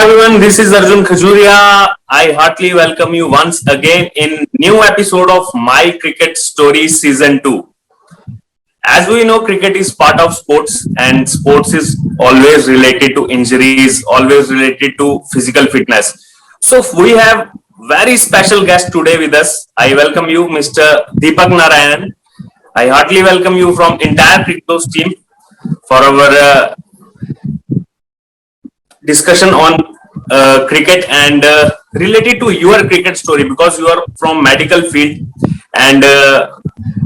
everyone, this is Arjun Khajuria. I heartily welcome you once again in new episode of My Cricket Stories Season 2. As we know, cricket is part of sports and sports is always related to injuries, always related to physical fitness. So we have very special guest today with us. I welcome you, Mr. Deepak Narayan. I heartily welcome you from entire CricDost team for our discussion on cricket and related to your cricket story, because you are from medical field and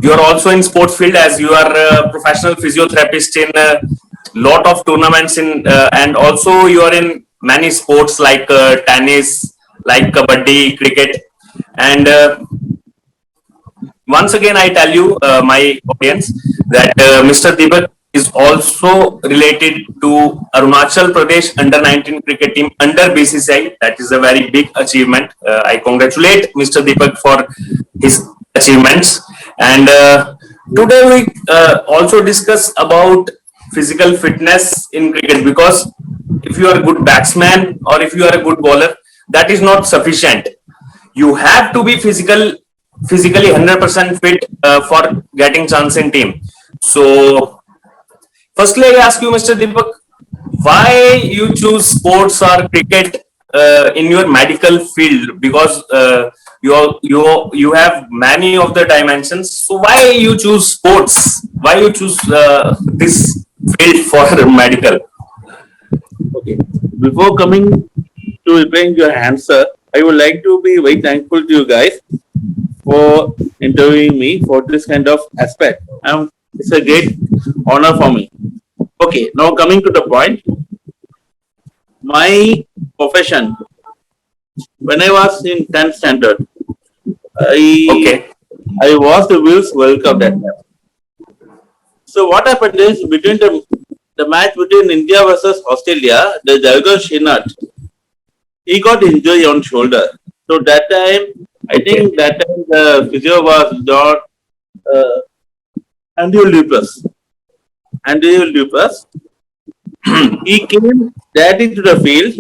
you are also in sports field, as you are a professional physiotherapist in a lot of tournaments in and also you are in many sports like tennis, like kabaddi, cricket. And once again I tell you, my audience, that Mr. Deepak is also related to Arunachal Pradesh under 19 cricket team under BCCI. That is a very big achievement. I congratulate Mr. Deepak for his achievements. And today we also discuss about physical fitness in cricket, because if you are a good batsman or if you are a good bowler, that is not sufficient. You have to be physically 100% fit for getting chance in team. So firstly, I ask you, Mr. Deepak, why you choose sports or cricket in your medical field? Because you have many of the dimensions. So why you choose sports? Why you choose this field for medical? Okay. Before coming to replying your answer, I would like to be very thankful to you guys for interviewing me for this kind of aspect. It's a great honor for me. Okay, now coming to the point. My profession, when I was in 10th standard, I was the Wheels World Cup that time. So what happened is, between the match between India versus Australia, the Jagat Shinat, he got injury on shoulder. So that time, I think that time the physio was not Andy Dupas. He came directly to the field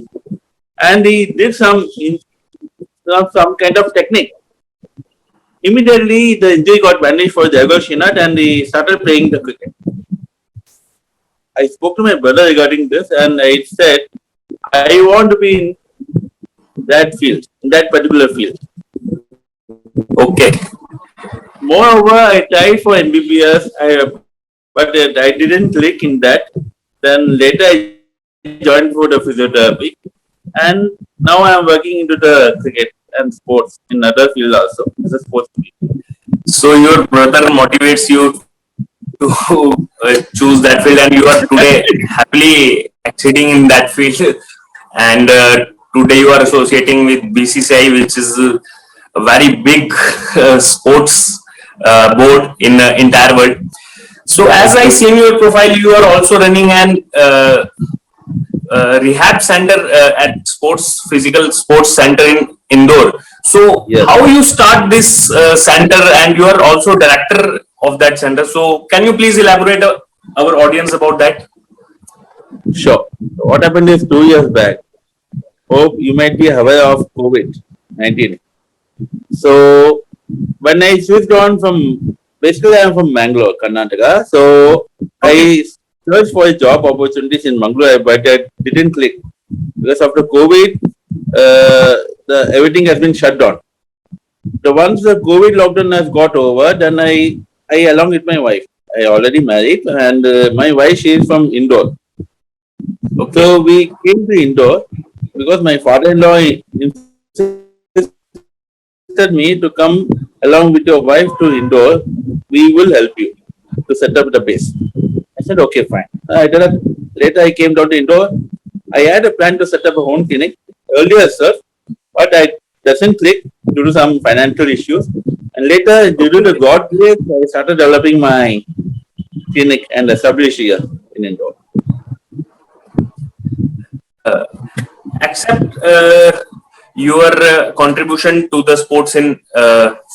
and he did some kind of technique. Immediately, the injury got bandaged for Jagat Shinat and he started playing the cricket. I spoke to my brother regarding this and I said, I want to be in that field, in that particular field. Okay. Moreover, I tried for MBBS, but I didn't click in that. Then later I joined for the physiotherapy, and now I am working into the cricket and sports in other field also as a sports field. So your brother motivates you to choose that field, and you are today happily exceeding in that field. And today you are associating with BCCI, which is a very big sports board in the entire world. So as I see in your profile, you are also running an rehab center at physical sports center in Indore. So Yes. how you start this center, and you are also director of that center. So can you please elaborate our audience about that? Sure. What happened is 2 years back. Hope you might be aware of COVID-19. So when I switched on from, basically I am from Bangalore, Karnataka. So I searched for job opportunities in Bangalore, but I didn't click because after COVID, everything has been shut down. So once the COVID lockdown has got over, then I along with my wife, I already married, and my wife, she is from Indore. Okay. So we came to Indore because my father-in-law insisted me to come along with your wife to Indore. We will help you to set up the base. I said, okay, fine. Later I came down to Indore. I had a plan to set up a home clinic earlier, sir, but I doesn't click due to some financial issues. And later, due to the God grace, I started developing my clinic and established here in Indore. Accept your contribution to the sports in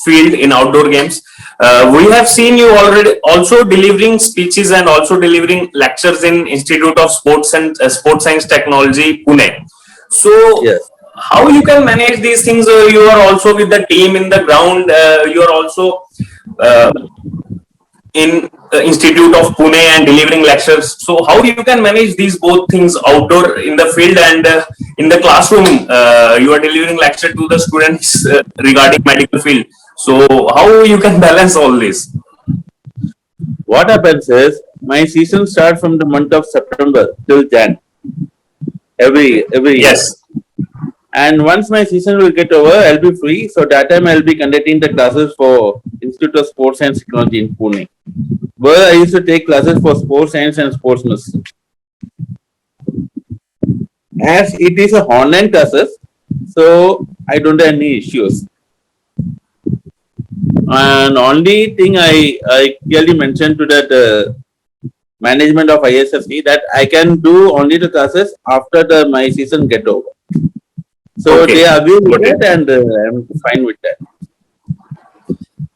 field in outdoor games. We have seen you already also delivering speeches and also delivering lectures in Institute of Sports and Sports Science Technology, Pune. So Yes. how you can manage these things? You are also with the team in the ground. You are also uh, in Institute of Pune and delivering lectures. So how you can manage these both things outdoor in the field and in the classroom? You are delivering lecture to the students regarding medical field. So how you can balance all this? What happens is my season starts from the month of September till Jan every year. Yes. And once my season will get over, I'll be free. So that time I'll be conducting the classes for Institute of Sports and Technology in Pune, where I used to take classes for sports science and sports medicine. As it is a online classes, so I don't have any issues. And only thing I clearly mentioned to that management of ISFC that I can do only the classes after the my season get over. So they Okay. agree with Got it. that, and I'm fine with that.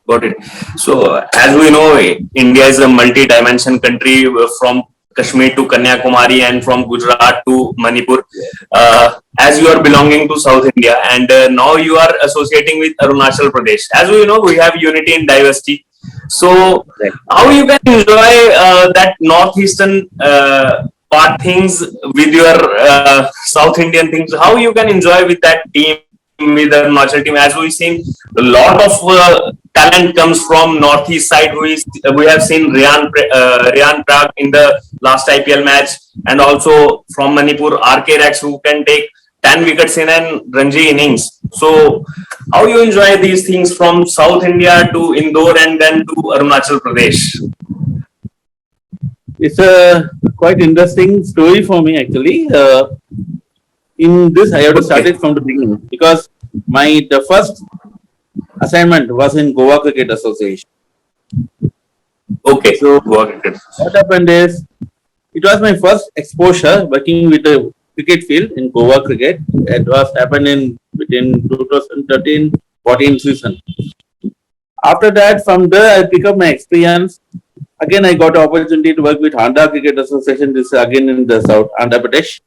Got it. So, as we know, India is a multi-dimension country from Kashmir to Kanyakumari and from Gujarat to Manipur. As you are belonging to South India and now you are associating with Arunachal Pradesh. As we know, we have unity in diversity. So, Right. how you can enjoy that northeastern part things with your South Indian things? How you can enjoy with that team with the Arunachal team? As we've seen, a lot of talent comes from northeast side. We have seen Ryan Prag in the last IPL match, and also from Manipur, RK Rex who can take 10 wickets in an Ranji innings. So, how you enjoy these things from South India to Indore and then to Arunachal Pradesh? It's a quite interesting story for me actually. In this, I have to start Okay, it from the beginning because my the first assignment was in Goa Cricket Association. okay, So got it. what happened is it was my first exposure working with the cricket field in Goa cricket. It was happened in between 2013-14 season. After that, from there I pick up my experience. Again, I got the opportunity to work with Honda Cricket Association. This is again in the South Andhra Pradesh.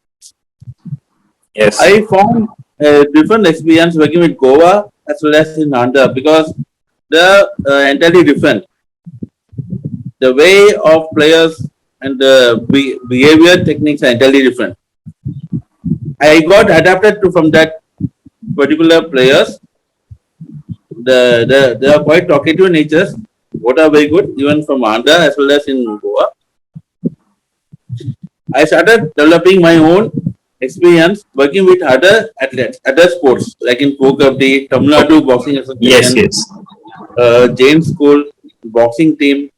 Yes, I found a different experience working with Goa as well as in Andhra because they're entirely different. The way of players and the behavior techniques are entirely different. I got adapted to from that particular players. They are quite talkative natures. What are very good even from Andhra as well as in Goa. I started developing my own experience working with other athletes, other sports like in Pro Kabaddi, Tamil okay, Nadu Boxing yes, Association, yes, Jain School, boxing team.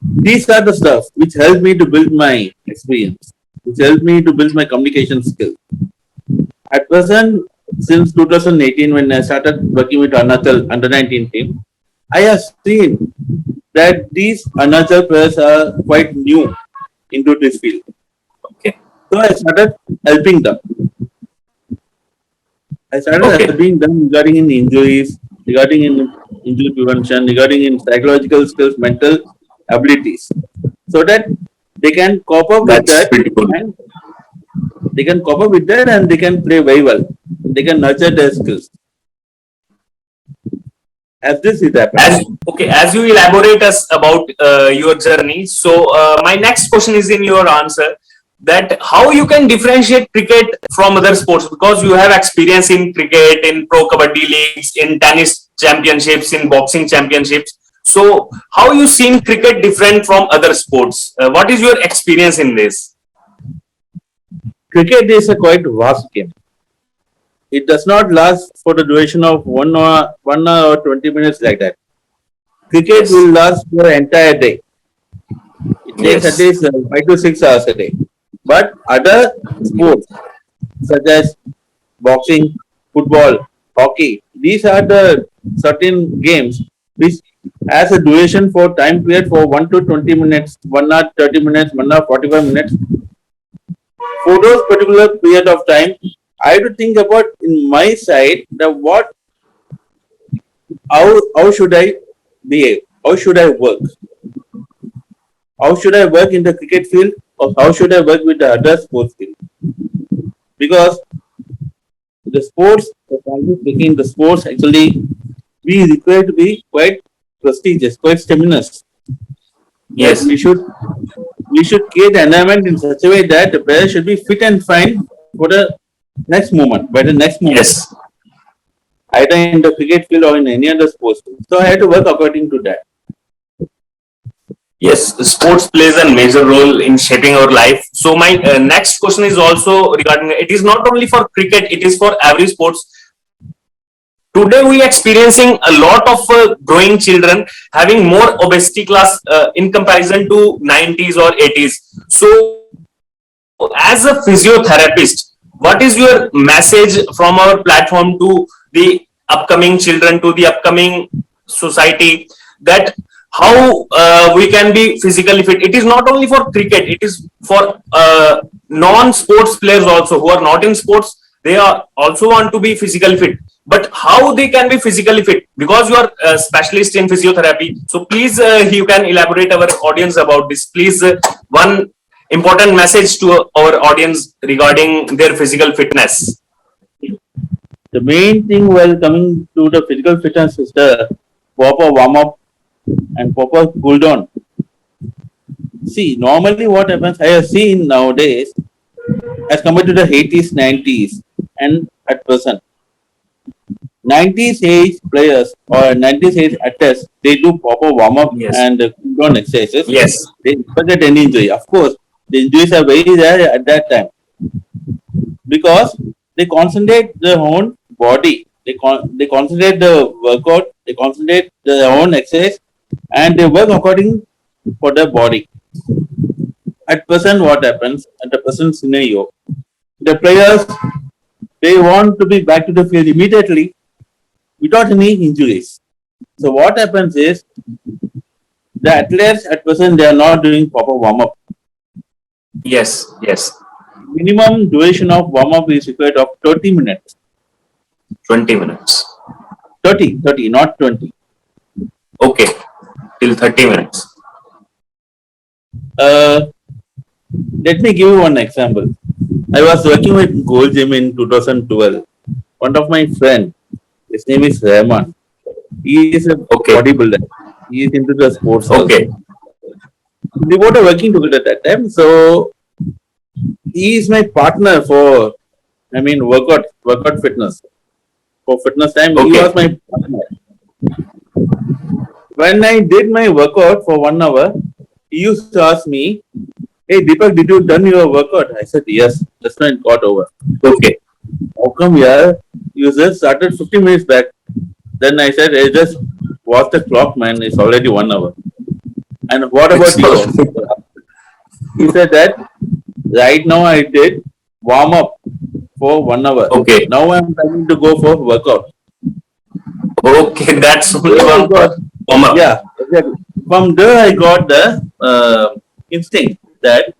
These are the stuff which helped me to build my experience, which helped me to build my communication skill. At present, since 2018, when I started working with Arunachal under 19 team, I have seen that these Arunachal players are quite new into this field. okay, So I started helping them. I started okay. helping them regarding in injuries, regarding in injury prevention, regarding in psychological skills, mental abilities, so that they can cope up with That's that pretty cool. and they can cope up with that and they can play very well. They can nurture their skills. As this is happening. As okay, as you elaborate us about your journey, so my next question is in your answer that how you can differentiate cricket from other sports because you have experience in cricket, in pro kabaddi leagues, in tennis championships, in boxing championships. So how you seen cricket different from other sports? What is your experience in this? Cricket is a quite vast game. It does not last for the duration of 1 hour or 20 minutes like that. Cricket Yes, will last for the entire day. It takes at yes, least 5 to 6 hours a day. But other sports such as boxing, football, hockey, these are the certain games which has a duration for time period for 1 to 20 minutes, 1 hour 30 minutes, 1 hour 45 minutes. For those particular period of time, I have to think about in my side that how should I behave? How should I work? How should I work in the cricket field or how should I work with the other sports field? because the sports, speaking, the sports actually we require to be quite prestigious, quite strenuous. That Yes, we should create an environment in such a way that the player should be fit and fine for the next moment, by the next moment, yes, either in the cricket field or in any other sports. So I had to work according to that. yes. Sports plays a major role in shaping our life. So my next question is also regarding. It is not only for cricket; it is for every sports. Today we experiencing a lot of growing children having more obesity class in comparison to 90s or 80s. So as a physiotherapist, what is your message from our platform to the upcoming children, to the upcoming society, that how we can be physically fit? It is not only for cricket, it is for non-sports players also who are not in sports. They are also want to be physically fit, but how they can be physically fit, because you are a specialist in physiotherapy. So please you can elaborate our audience about this, please. One important message to our audience regarding their physical fitness. The main thing while coming to the physical fitness is the proper warm up and proper cool down. See, normally what happens, I have seen nowadays as compared to the 80s, 90s, and at present. 90s age players or 90s age athletes, they do proper warm up Yes, and cool down exercises. yes, They never get any injury. Of course, the injuries are very rare at that time because they concentrate their own body. They concentrate the workout, they concentrate their own exercise, and they work according for their body. At present, what happens at the present scenario, the players they want to be back to the field immediately without any injuries. So what happens is the athletes at present they are not doing proper warm up. yes, yes. Minimum duration of warm up is required of 30 minutes. 20 minutes. 30, not 20. Okay, till 30 minutes. Uh, Let me give you one example. I was working with Gold Gym in 2012. One of my friend, his name is Rahman. He is a Okay, bodybuilder. He is into the sports okay, also. We both are working together at that time. So he is my partner for, I mean, workout fitness. For fitness time, he okay. was my partner. When I did my workout for 1 hour, he used to ask me, "Hey Deepak, did you done your workout?" I said, "Yes, just now it got over." Okay. How come here? You just started 15 minutes back. Then I said, I just watch the clock, man. It's already 1 hour. And what about It's all. you? He said that right now I did warm up for 1 hour. Okay, Now I'm planning to go for workout. okay. That's only There I one got, warm up. yeah, exactly. From there I got the instinct that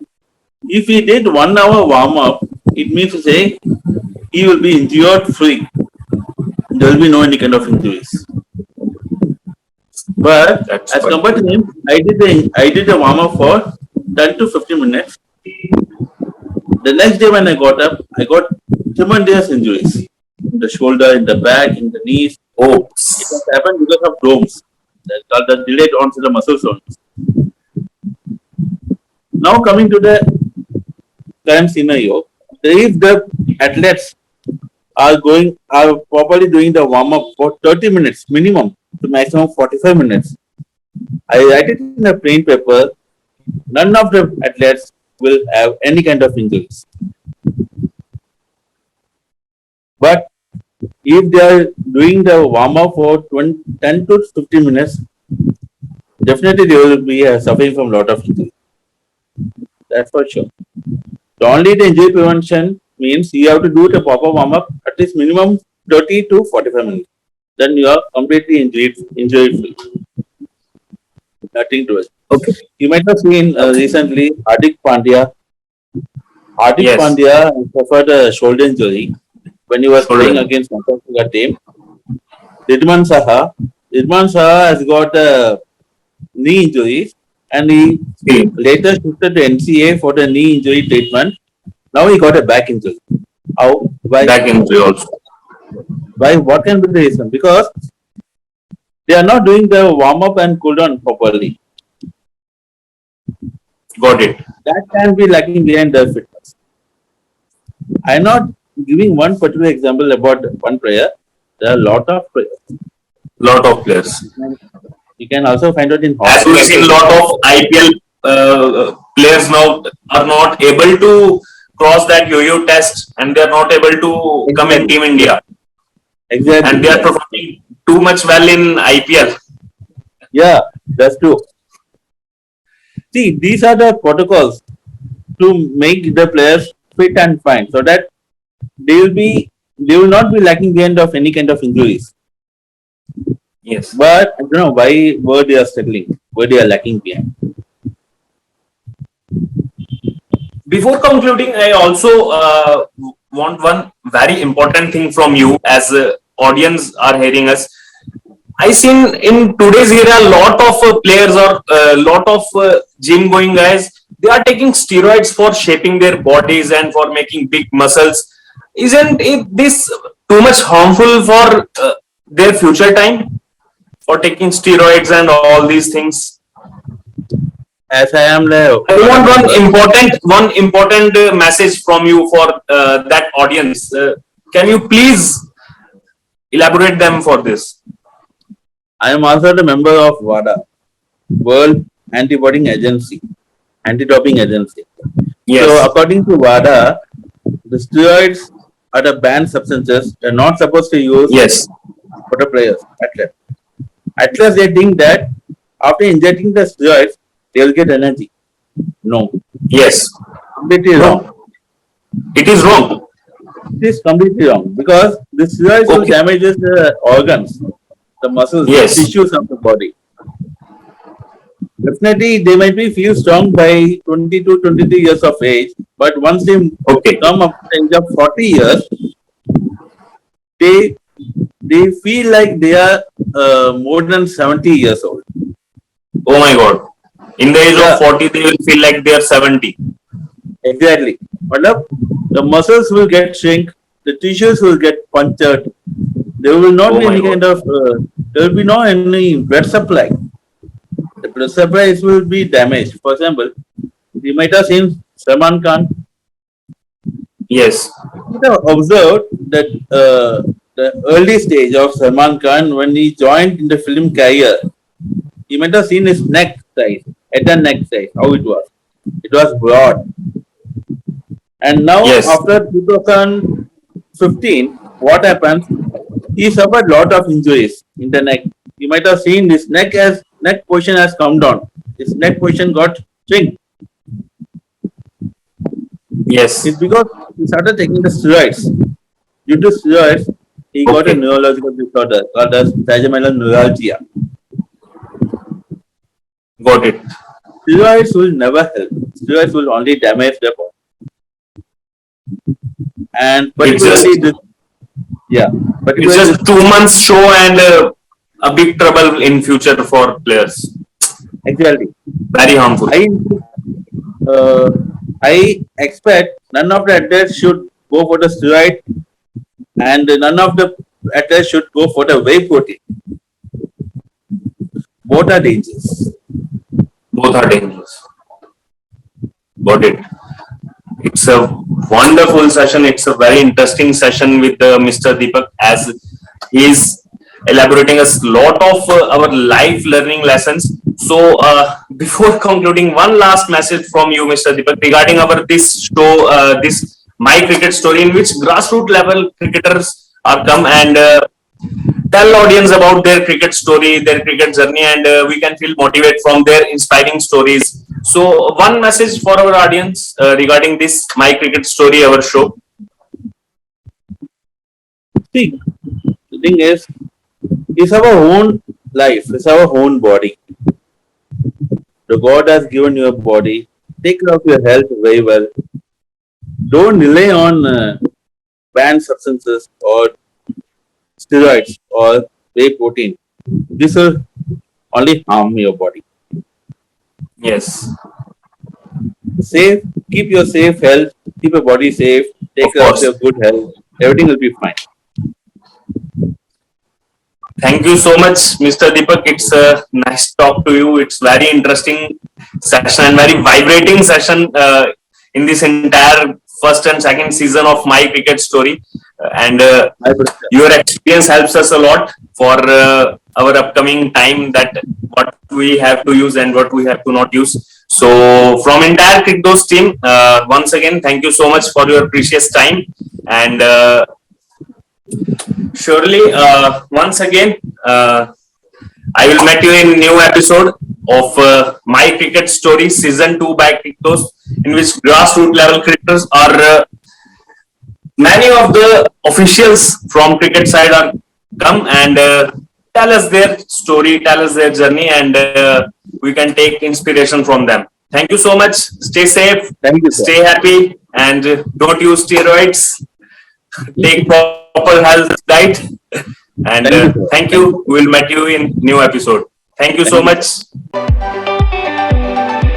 if he did 1 hour warm up, it means to say he will be injured free. There will be no any kind of injuries. But That's as good. compared to him, I did a warm up for 10 to 15 minutes. The next day when I got up, I got tremendous injuries in the shoulder, in the back, in the knees. Oh, It has happened because of DOMS, that's called the delayed onset of muscle soreness. Now coming to the current scenario, if the athletes are properly doing the warm up for 30 minutes minimum to maximum 45 minutes, I write it in a plain paper. None of the athletes will have any kind of injuries. But if they are doing the warm up for 10 to 15 minutes, definitely they will be suffering from a lot of injury. That's for sure. The only the injury prevention means you have to do the proper warm up at least minimum 30 to 45 minutes. Then you are completely injury free. Nothing to it. okay. You might have seen Okay. recently Hardik Pandya. Hardik Yes. Pandya suffered a shoulder injury when he was playing Shoulder. against South Africa team. Ridman Saha. Ridman Saha has got a knee injury and he Okay. later shifted to NCA for the knee injury treatment. Now he got a back injury. How? Why? Back injury also. Why? What can be the reason? Because they are not doing the warm up and cool down properly. Got it. That can be lacking behind their fitness. I'm not giving one particular example about one player. There are a lot of players. Lot of players. You can also find out in As hockey we've also. seen, lot of IPL players now are not able to cross that yo-yo test, and they are not able to come in Exactly. Team India, and they Exactly. are performing too much well in IPL. Yeah, that's true. See, these are the protocols to make the players fit and fine, so that they will not be lacking behind of any kind of injuries. Yes. But I don't know where they are struggling, where they are lacking behind. Before concluding, I also want one very important thing from you, as audience are hearing us. I seen in today's era a lot of players or a lot of gym going guys. They are taking steroids for shaping their bodies and for making big muscles. Isn't it this too much harmful for their future time, for taking steroids and all these things? As I am the I Vada want member, one important message from you for that audience. Can you please elaborate them for this? I am also the member of WADA, World Anti-Doping Agency. So Yes. according to WADA, the steroids are the banned substances they're not supposed to use Yes. for the players, athletes. Athletes, they think that after injecting the steroids, they'll get energy. No, Yes. completely wrong. No. It is wrong. It is completely wrong because the steroids will Okay. damages the organs, the muscles, the Yes. tissues of the body. Definitely, they might be feel strong by 20 to 23 years of age, but once they Okay. come up to the age of 40 years, they they feel like they are more than 70 years old. Oh my God. In the age of Yeah, 40, they will feel like they are 70. exactly. But the muscles will get shrink, the tissues will get punctured. There will not Oh be my any God. kind of there will be no any blood supply. The blood supply will be damaged. For example, you might have seen Salman Khan. Yes. You have observed that the early stage of Salman Khan when he joined in the film career, you might have seen his neck size, head and neck size, how it was. It was broad. And now Yes. after 2015, what happens? He suffered lot of injuries in the neck. You might have seen his neck portion has come down. His neck portion got shrink. Yes. It's because he started taking the steroids. Due to steroids, he got a Okay. neurological disorder called as trigeminal neuralgia. Got it. Steroids will never help. Steroids will only damage the body. And It's particularly just this, yeah, it's particularly this, just 2 months show and a big trouble in future for players. exactly. Very harmful. I uh, I expect none of the athletes should go for the steroid and none of the athletes should go for the whey protein. Both are dangerous. Both are dangerous. Got it. It's a wonderful session. It's a very interesting session with Mr. Deepak, as he is elaborating us lot of our life learning lessons. So, before concluding, one last message from you, Mr. Deepak, regarding our this show, this My Cricket Story, in which grassroots level cricketers are come and tell audience about their cricket story, their cricket journey, and we can feel motivated from their inspiring stories. So, one message for our audience regarding this My Cricket Story, our show. See, the thing is, it's our own life, it's our own body. The God has given you a body. Take care of your health very well. Don't rely on banned substances or steroids or whey protein. This will only harm your body. Yes, Safe, keep your safe health, keep your body safe, take Of care of course. your good health. Everything will be fine. Thank you so much, Mr. Deepak. It's a nice talk to you. It's very interesting session and very vibrating session in this entire first and second season of my cricket story. And My pleasure. your experience helps us a lot for our upcoming time, that what we have to use and what we have to not use. So from entire CricDost team, once again, thank you so much for your precious time. And surely, once again, I will meet you in new episode of My Cricket Story Season 2 by CricDost, in which grassroots level cricketers are many of the officials from cricket side are come and tell us their story, tell us their journey, and we can take inspiration from them. Thank you so much. Stay safe, Thank you, sir. stay happy, and don't use steroids. Take proper health diet, and Thank you, thank sir. you. We'll meet you in new episode. Thank you so Thank you, much. sir.